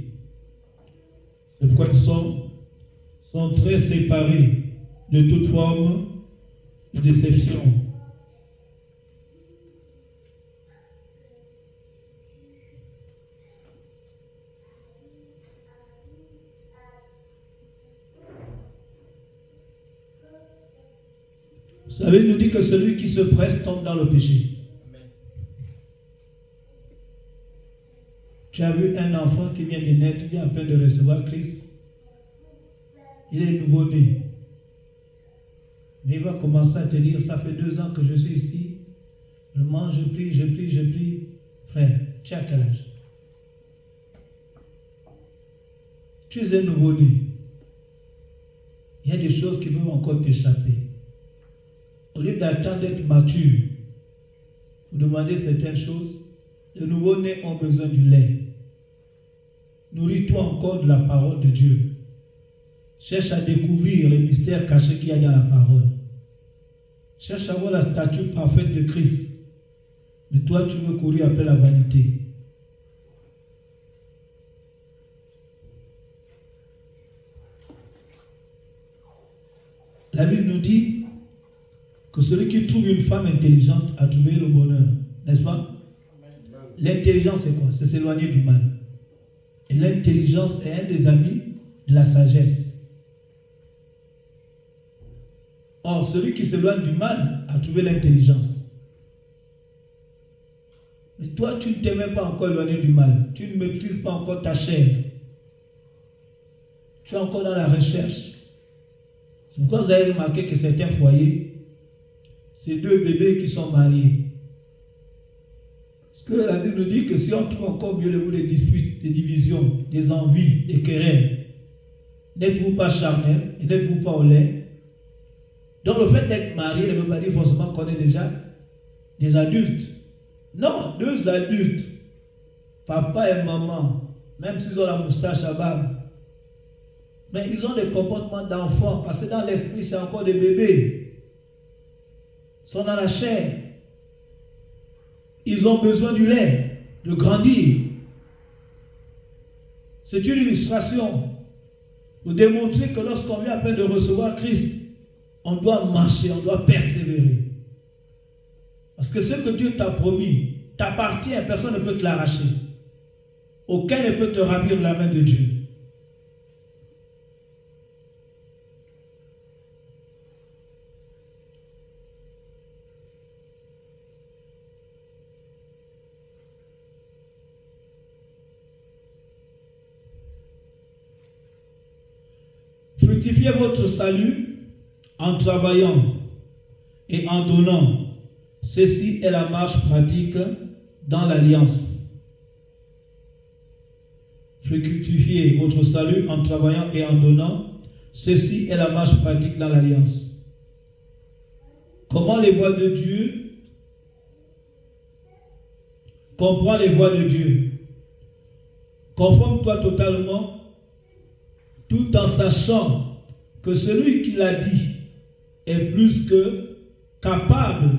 C'est pourquoi ils sont très séparés de toute forme de déception. Vous savez, il nous dit que celui qui se presse tombe dans le péché. Tu as vu un enfant qui vient de naître, il vient à peine de recevoir Christ. Il est nouveau-né. Mais il va commencer à te dire, ça fait 2 ans que je suis ici. Je mange, je prie. Frère, tu as quel âge? Tu es un nouveau-né. Il y a des choses qui peuvent encore t'échapper. Au lieu d'attendre d'être mature, vous demandez certaines choses. Les nouveau-nés ont besoin du lait. Nourris-toi encore de la parole de Dieu. Cherche à découvrir les mystères cachés qu'il y a dans la parole. Cherche à voir la statue parfaite de Christ. Mais toi, tu veux courir après la vanité. La Bible nous dit que celui qui trouve une femme intelligente a trouvé le bonheur. N'est-ce pas? L'intelligence, c'est quoi? C'est s'éloigner du mal. Et l'intelligence est un des amis de la sagesse. Or, celui qui s'éloigne du mal a trouvé l'intelligence. Mais toi, tu ne t'es même pas encore éloigné du mal. Tu ne maîtrises pas encore ta chair. Tu es encore dans la recherche. C'est pourquoi vous avez remarqué que certains foyers, c'est 2 bébés qui sont mariés. Parce que la Bible nous dit que si on trouve encore mieux le bout des disputes, des divisions, des envies, des querelles, n'êtes-vous pas charnel et n'êtes-vous pas au lait? Donc le fait d'être marié ne veut pas dire forcément qu'on est déjà des adultes. Non, 2 adultes, papa et maman, même s'ils ont la moustache à barbe, mais ils ont des comportements d'enfants, parce que dans l'esprit, c'est encore des bébés. Ils sont dans la chair. Ils ont besoin du lait, de grandir. C'est une illustration pour démontrer que lorsqu'on vient à peine de recevoir Christ, on doit marcher, on doit persévérer. Parce que ce que Dieu t'a promis t'appartient, personne ne peut te l'arracher. Aucun ne peut te ravir de la main de Dieu. Fructifiez votre salut en travaillant et en donnant. Ceci est la marche pratique dans l'alliance. Fructifiez votre salut en travaillant et en donnant. Ceci est la marche pratique dans l'alliance. Comment les voies de Dieu? Comprends les voies de Dieu. Conforme-toi totalement, tout en sachant que celui qui l'a dit est plus que capable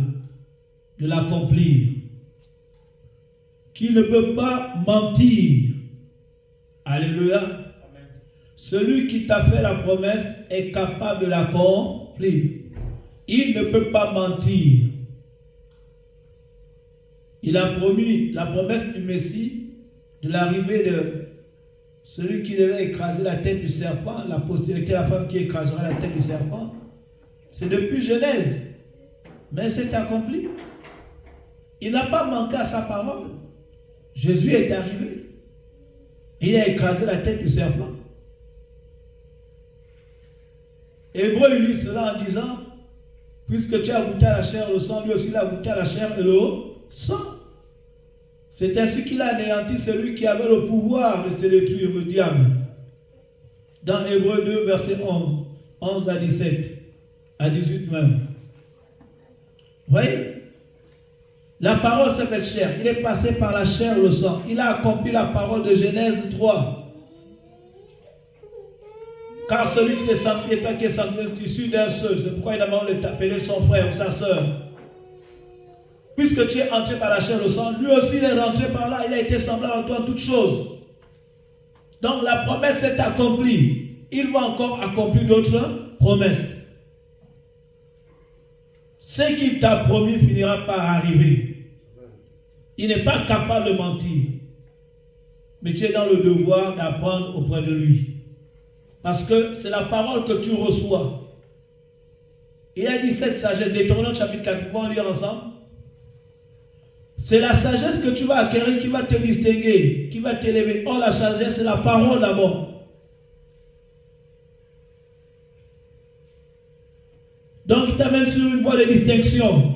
de l'accomplir, qu'il ne peut pas mentir. Alléluia. Amen. Celui qui t'a fait la promesse est capable de l'accomplir. Il ne peut pas mentir. Il a promis la promesse du Messie, de l'arrivée de celui qui devait écraser la tête du serpent, la postérité, la femme qui écrasera la tête du serpent. C'est depuis Genèse. Mais c'est accompli. Il n'a pas manqué à sa parole. Jésus est arrivé. Il a écrasé la tête du serpent. Hébreu lit cela en disant, puisque tu as goûté à la chair et le sang, lui aussi il a goûté à la chair et le sang. C'est ainsi qu'il a anéanti celui qui avait le pouvoir de te détruire, le diable. Dans Hébreu 2, verset 11 à 17, à 18 même. Vous voyez? La parole s'est faite chair. Il est passé par la chair, le sang. Il a accompli la parole de Genèse 3. Car celui qui est sanctifié, toi qui es sanctifié, est issu d'un seul. C'est pourquoi il a demandé d'appeler son frère ou sa soeur. Puisque tu es entré par la chair, le sang, lui aussi il est rentré par là. Il a été semblable à toi en toutes choses. Donc la promesse s'est accomplie. Il va encore accomplir d'autres promesses. Ce qu'il t'a promis finira par arriver. Il n'est pas capable de mentir. Mais tu es dans le devoir d'apprendre auprès de lui. Parce que c'est la parole que tu reçois. Il a dit cette sagesse, Deutéronome chapitre 4, on va lire ensemble. C'est la sagesse que tu vas acquérir qui va te distinguer, qui va t'élever. Oh, la sagesse, c'est la parole d'abord. Donc, il t'amène sur une voie de distinction.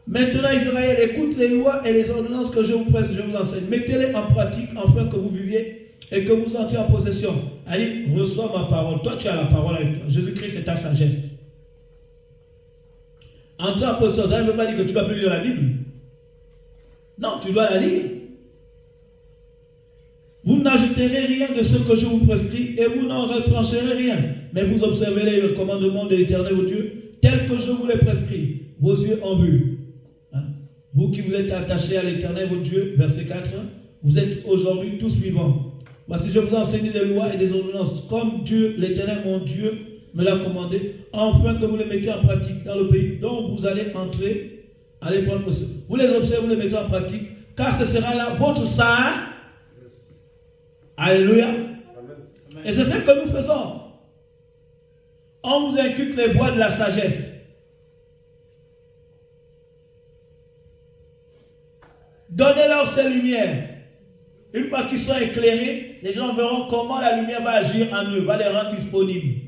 Maintenant, Israël, écoute les lois et les ordonnances que je vous presse, je vous enseigne. Mettez-les en pratique afin que vous viviez et que vous entriez en possession. Allez, reçois ma parole. Toi, tu as la parole avec toi. Jésus-Christ, c'est ta sagesse. Entrer en possession, ça ne veut pas dire que tu ne vas plus lire la Bible. Non, tu dois la lire. Vous n'ajouterez rien de ce que je vous prescris et vous n'en retrancherez rien. Mais vous observerez le commandement de l'Éternel votre Dieu tel que je vous l'ai prescrit. Vos yeux ont vu. Hein? Vous qui vous êtes attachés à l'Éternel votre Dieu, verset 4, vous êtes aujourd'hui tous vivants. Voici, je vous enseigne des lois et des ordonnances comme Dieu, l'Éternel mon Dieu, me l'a commandé, afin que vous les mettiez en pratique dans le pays dont vous allez entrer. Allez prendre monsieur. Vous les observez, vous les mettez en pratique, car ce sera là votre saint. Yes. Alléluia. Amen. Et c'est ce que nous faisons. On vous inculque les voies de la sagesse. Donnez-leur ces lumières. Une fois qu'ils sont éclairés, les gens verront comment la lumière va agir en eux, va les rendre disponibles.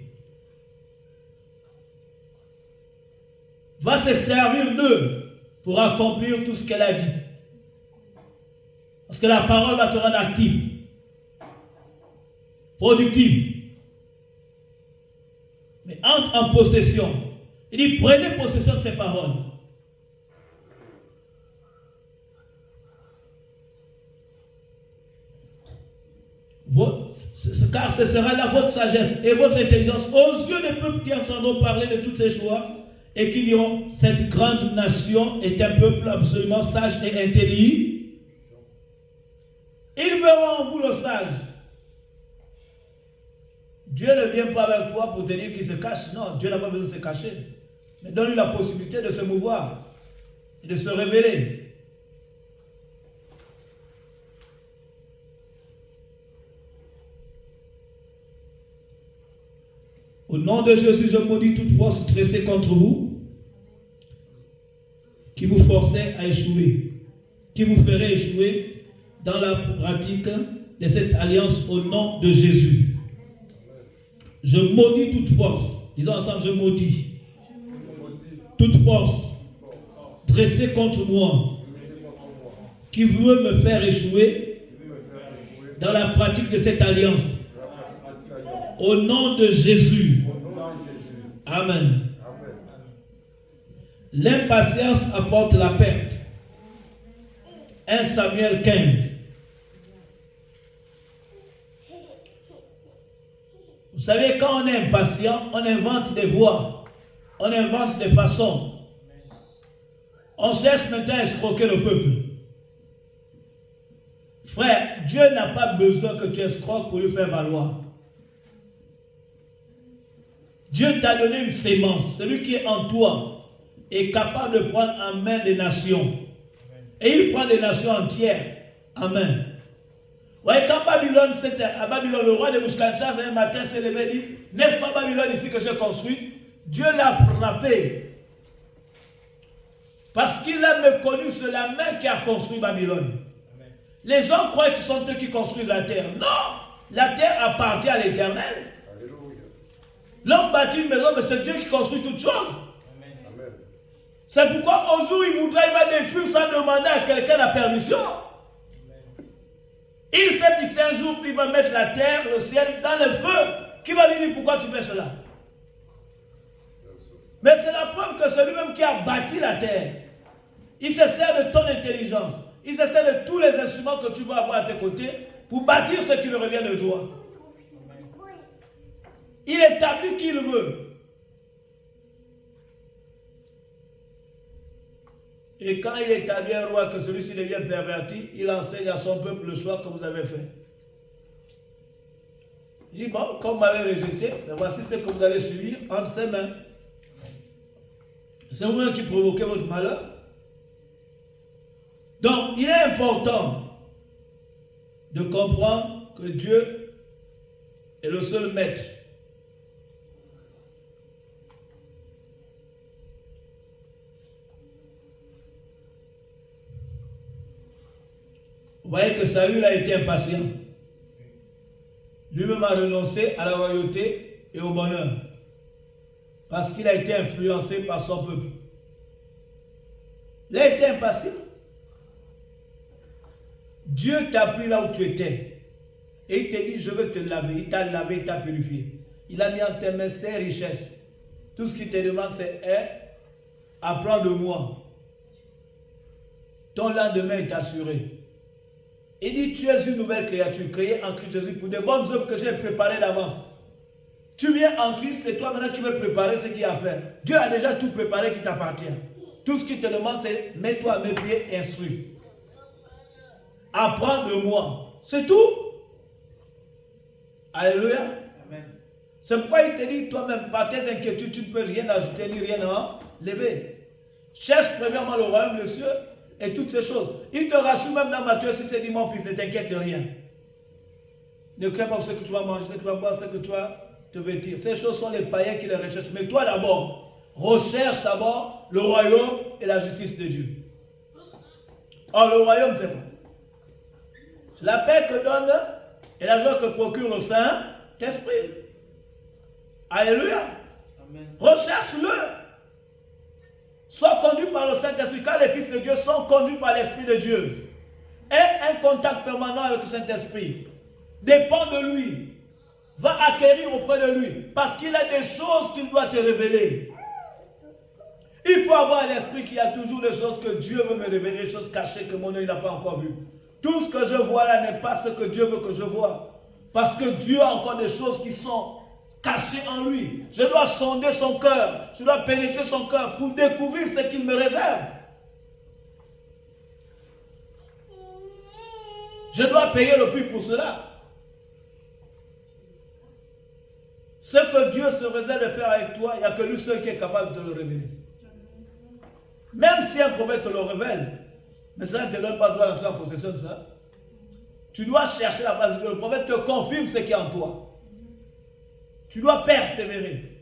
Va se servir d'eux pour accomplir tout ce qu'elle a dit. Parce que la parole va te rendre actif, productif. Mais entre en possession. Il dit, prenez possession de ces paroles. Car ce sera là votre sagesse et votre intelligence aux yeux des peuples qui entendront parler de toutes ces choses et qui diront, cette grande nation est un peuple absolument sage et intelligent. Ils verront en vous le sage. Dieu ne vient pas vers toi pour te dire qu'il se cache. Non, Dieu n'a pas besoin de se cacher. Mais donne-lui la possibilité de se mouvoir et de se révéler. Au nom de Jésus, je maudis toute force dressée contre vous, qui vous forçait à échouer, qui vous ferait échouer dans la pratique de cette alliance au nom de Jésus. Je maudis toute force. Disons ensemble, je maudis. Toute force dressée contre moi, qui veut me faire échouer dans la pratique de cette alliance. Au nom de Jésus. Amen. L'impatience apporte la perte. 1 Samuel 15. Vous savez, quand on est impatient, on invente des voies, on invente des façons. On cherche maintenant à escroquer le peuple. Frère, Dieu n'a pas besoin que tu escroques pour lui faire valoir. Dieu t'a donné une sémence. Celui qui est en toi est capable de prendre en main des nations. Et il prend des nations entières en main. Vous voyez, quand Babylone, c'était à Babylone, le roi de Nebuchadnezzar, un matin s'est levé et dit, n'est-ce pas Babylone ici que j'ai construit? Dieu l'a frappé. Parce qu'il a méconnu, c'est la main qui a construit Babylone. Amen. Les gens croient que ce sont eux qui construisent la terre. Non! La terre appartient à l'Éternel. L'homme bâtit une maison, mais c'est Dieu qui construit toutes choses. Amen. C'est pourquoi au jour où il voudra, il va détruire sans demander à quelqu'un la permission. Amen. Il s'est fixé un jour, puis il va mettre la terre, le ciel, dans le feu. Qui va lui dire pourquoi tu fais cela? Mais c'est la preuve que celui-même qui a bâti la terre, il se sert de ton intelligence. Il se sert de tous les instruments que tu vas avoir à tes côtés pour bâtir ce qui lui revient de toi. Il établit qui il veut. Et quand il établit un roi que celui-ci devient perverti, il enseigne à son peuple le choix que vous avez fait. Il dit, bon, comme vous m'avez rejeté, mais voici ce que vous allez subir entre ses mains. C'est vous-même qui provoquez votre malheur. Donc, il est important de comprendre que Dieu est le seul maître. Vous voyez que Saül a été impatient. Lui-même a renoncé à la royauté et au bonheur. Parce qu'il a été influencé par son peuple. Il a été impatient. Dieu t'a pris là où tu étais. Et il t'a dit, je veux te laver. Il t'a lavé, il t'a purifié. Il a mis en tes mains ses richesses. Tout ce qu'il te demande, c'est apprends de moi. ton lendemain est assuré. Il dit, tu es une nouvelle créature, créée en Christ Jésus pour de bonnes œuvres que j'ai préparées d'avance. Tu viens en Christ, c'est toi maintenant qui veux préparer ce qu'il y a à faire. Dieu a déjà tout préparé qui t'appartient. Tout ce qu'il te demande, c'est mets-toi à mes pieds, instruis. Apprends de moi. C'est tout. Alléluia. Amen. C'est pourquoi il te dit, toi-même, par tes inquiétudes, tu ne peux rien ajouter ni rien enlever. Cherche premièrement le royaume des cieux et toutes ces choses. Il te rassure même dans Matthieu 6 et dit, mon fils, ne t'inquiète de rien. Ne crains pas ce que tu vas manger, ce que tu vas boire, ce que tu vas te vêtir. Ces choses sont les païens qui les recherchent. Mais toi d'abord, recherche d'abord le royaume et la justice de Dieu. Or, le royaume, c'est quoi? C'est la paix que donne et la joie que procure le Saint-Esprit. Alléluia. Amen. Recherche-le. Sois conduit par le Saint-Esprit. Quand les fils de Dieu sont conduits par l'Esprit de Dieu, aie un contact permanent avec le Saint-Esprit. Dépend de lui. Va acquérir auprès de lui. Parce qu'il a des choses qu'il doit te révéler. Il faut avoir l'esprit qu'il y a toujours des choses que Dieu veut me révéler, des choses cachées que mon œil n'a pas encore vues. Tout ce que je vois là n'est pas ce que Dieu veut que je vois. Parce que Dieu a encore des choses qui sont cachées en lui. Je dois sonder son cœur. Je dois pénétrer son cœur pour découvrir ce qu'il me réserve. Je dois payer le prix pour cela. Ce que Dieu se réserve de faire avec toi, il n'y a que lui seul qui est capable de te le révéler. Même si un prophète te le révèle, mais ça ne te donne pas le droit d'entrer en possession de ça. Tu dois chercher la place de Dieu. Le prophète te confirme ce qui est en toi. Tu dois persévérer.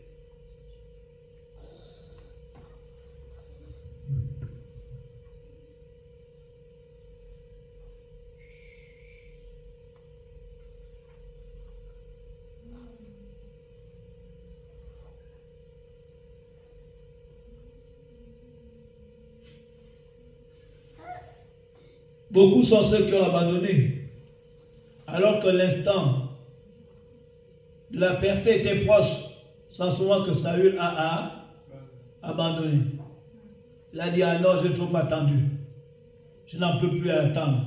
Beaucoup sont ceux qui ont abandonné, alors que l'instant de la percée était proche, sans souvent que Saül a abandonné. Il a dit, ah non, j'ai trop attendu. Je n'en peux plus attendre.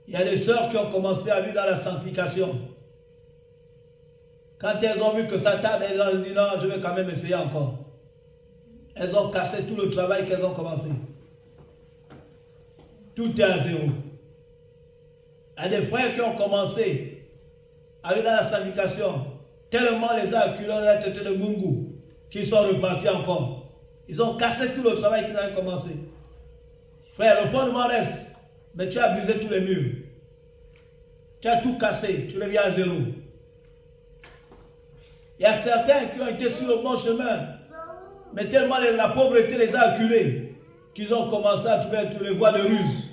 Il y a des sœurs qui ont commencé à vivre dans la sanctification. Quand elles ont vu que ça tarde, elles ont dit, non, je vais quand même essayer encore. Elles ont cassé tout le travail qu'elles ont commencé. Tout est à zéro. Il y a des frères qui ont commencé à vivre dans la sanctification. Tellement les a acculés, on les a traités de Mungu, qu'ils sont repartis encore. Ils ont cassé tout le travail qu'ils avaient commencé. Frère, le fondement reste, mais tu as brisé tous les murs. Tu as tout cassé, tu reviens à zéro. Il y a certains qui ont été sur le bon chemin, mais tellement la pauvreté les a acculés, qu'ils ont commencé à trouver toutes les voies de ruse.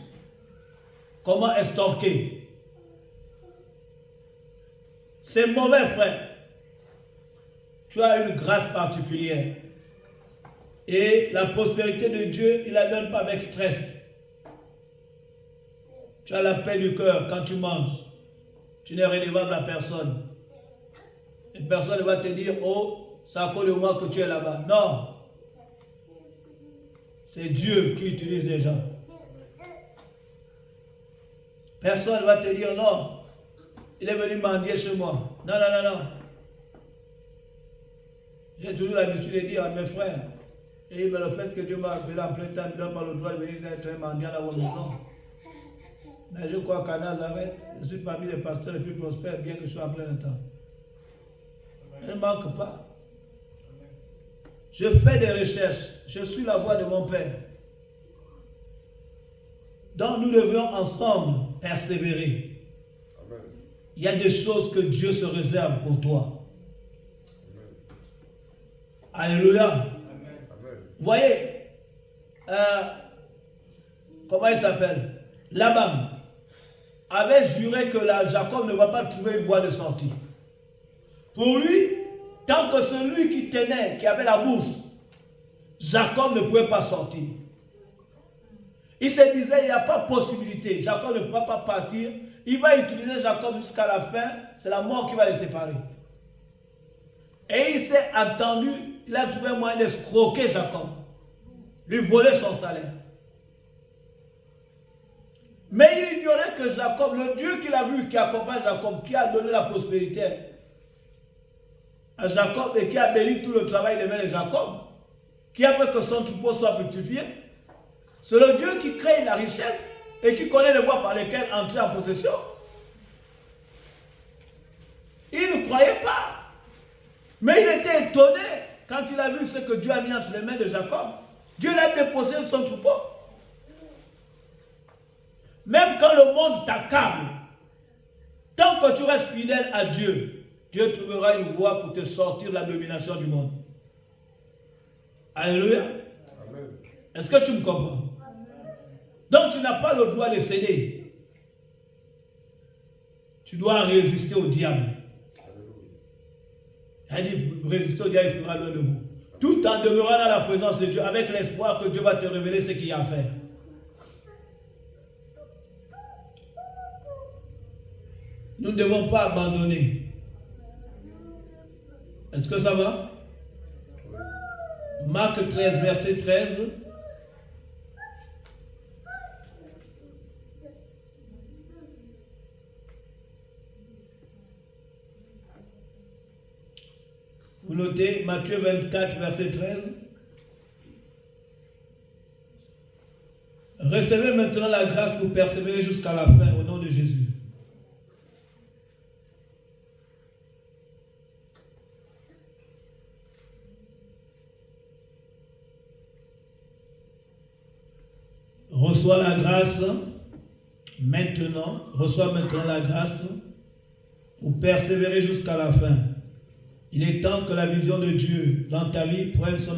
Comment estorquer? C'est mauvais, frère. Tu as une grâce particulière. Et la prospérité de Dieu, il ne la donne pas avec stress. Tu as la paix du cœur quand tu manges. Tu n'es redevable à personne. Et personne ne va te dire, oh, c'est à cause de moi que tu es là-bas. Non. C'est Dieu qui utilise les gens. Personne ne va te dire, non, il est venu mendier chez moi. Non, non, non, non. J'ai toujours l'habitude de dire à mes frères, et mais le fait que Dieu m'a appelé en plein temps ne donne pas le droit de venir être un mendiant dans vos maisons. Mais je crois qu'à Nazareth, je suis parmi les pasteurs les plus prospères, bien que je sois en plein temps. Je ne manque pas. Je fais des recherches. Je suis la voix de mon Père. Donc nous devons ensemble persévérer. Amen. Il y a des choses que Dieu se réserve pour toi. Amen. Alléluia. Amen. Amen. Vous voyez, comment il s'appelle? Laban avait juré que Jacob ne va pas trouver une voie de sortie. Pour lui, tant que celui qui tenait, qui avait la bourse, Jacob ne pouvait pas sortir. Il se disait, il n'y a pas possibilité. Jacob ne pourra pas partir. Il va utiliser Jacob jusqu'à la fin. C'est la mort qui va les séparer. Et il s'est attendu. Il a trouvé un moyen d'escroquer Jacob. Lui voler son salaire. Mais il ignorait que Jacob, le Dieu qu'il a vu, qui accompagne Jacob, qui a donné la prospérité à Jacob et qui a béni tout le travail des mains de Jacob, qui a fait que son troupeau soit fructifié, c'est le Dieu qui crée la richesse et qui connaît les voies par lesquelles entrer en possession. Il ne croyait pas. Mais il était étonné quand il a vu ce que Dieu a mis entre les mains de Jacob. Dieu l'a déposé son troupeau. Même quand le monde t'accable, tant que tu restes fidèle à Dieu, Dieu trouvera une voie pour te sortir de la domination du monde. Alléluia. Amen. Est-ce que tu me comprends? Donc tu n'as pas le droit de céder. Tu dois résister au diable. Il dit, résister au diable, il fera loin de vous. Tout en demeurant dans la présence de Dieu, avec l'espoir que Dieu va te révéler ce qu'il y a à faire. Nous ne devons pas abandonner. Est-ce que ça va? Marc 13, verset 13. Vous notez Matthieu 24, verset 13. Recevez maintenant la grâce pour persévérer jusqu'à la fin au nom de Jésus. Reçois la grâce maintenant, reçois maintenant la grâce pour persévérer jusqu'à la fin. Il est temps que la vision de Dieu dans ta vie prenne son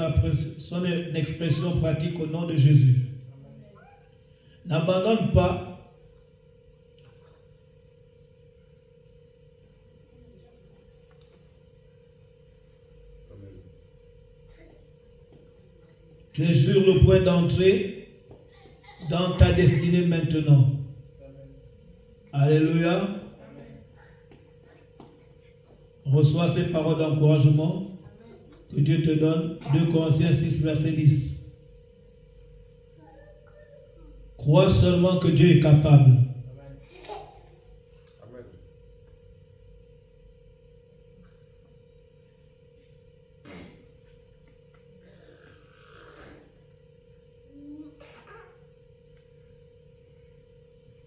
expression pratique au nom de Jésus. N'abandonne pas. Tu es sur le point d'entrer dans ta destinée maintenant. Alléluia. Reçois ces paroles d'encouragement que Dieu te donne. 2 Corinthiens 6, verset 10. Crois seulement que Dieu est capable. Amen.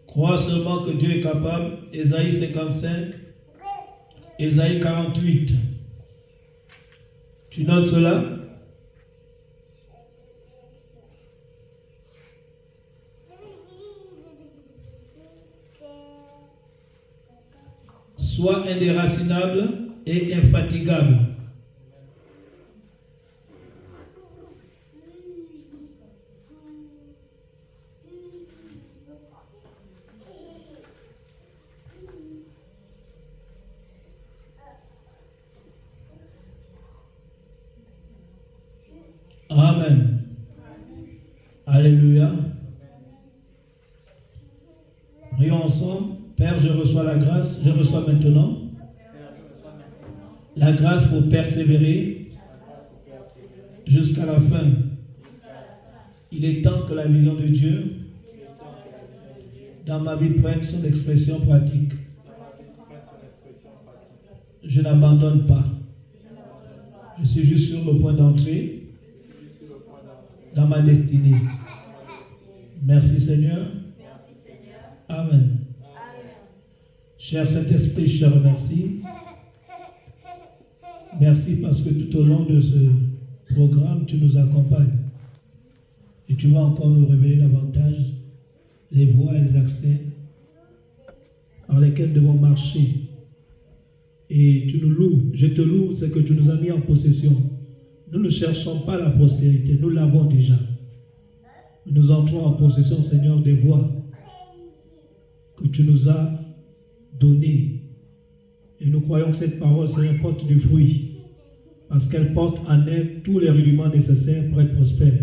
Crois seulement que Dieu est capable. Ésaïe 55. Ésaïe 48. Tu notes cela? Sois indéracinable et infatigable. Amen. Alléluia. Prions ensemble. Père, je reçois la grâce, je reçois maintenant la grâce pour persévérer jusqu'à la fin. Il est temps que la vision de Dieu dans ma vie prenne son expression pratique. Je n'abandonne pas. Je suis juste sur le point d'entrer dans ma destinée. Merci Seigneur. Amen. Cher Saint-Esprit, je te remercie. Merci parce que tout au long de ce programme, tu nous accompagnes. Et tu vas encore nous révéler davantage les voies et les accès par lesquels nous devons marcher. Et tu nous loues. Je te loue, c'est que tu nous as mis en possession. Nous ne cherchons pas la prospérité, nous l'avons déjà. Nous entrons en possession, Seigneur, des voies que tu nous as données. Et nous croyons que cette parole, Seigneur, porte du fruit, parce qu'elle porte en elle tous les rudiments nécessaires pour être prospère.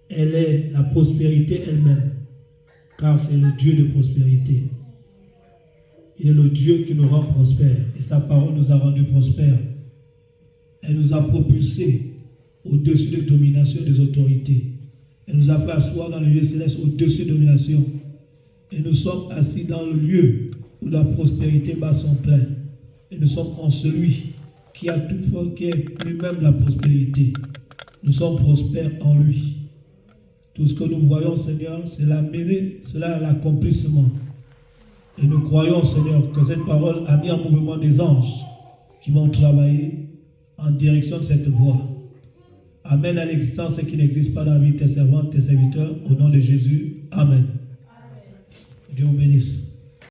Elle est la prospérité elle-même, car c'est le Dieu de prospérité. Il est le Dieu qui nous rend prospères, et sa parole nous a rendus prospères. Elle nous a propulsés au-dessus des dominations des autorités. Elle nous a fait asseoir dans le lieu céleste au-dessus des dominations Et nous sommes assis dans le lieu où la prospérité bat son plein. Et nous sommes en celui qui a tout, qui est lui-même la prospérité. Nous sommes prospères en lui. Tout ce que nous voyons, Seigneur, c'est l'amener cela à l'accomplissement. Et nous croyons, Seigneur, que cette parole a mis en mouvement des anges qui vont travailler en direction de cette voie. Amène à l'existence ce qui n'existe pas dans la vie de tes servantes, tes serviteurs, au nom de Jésus. Amen. Dieu vous bénisse.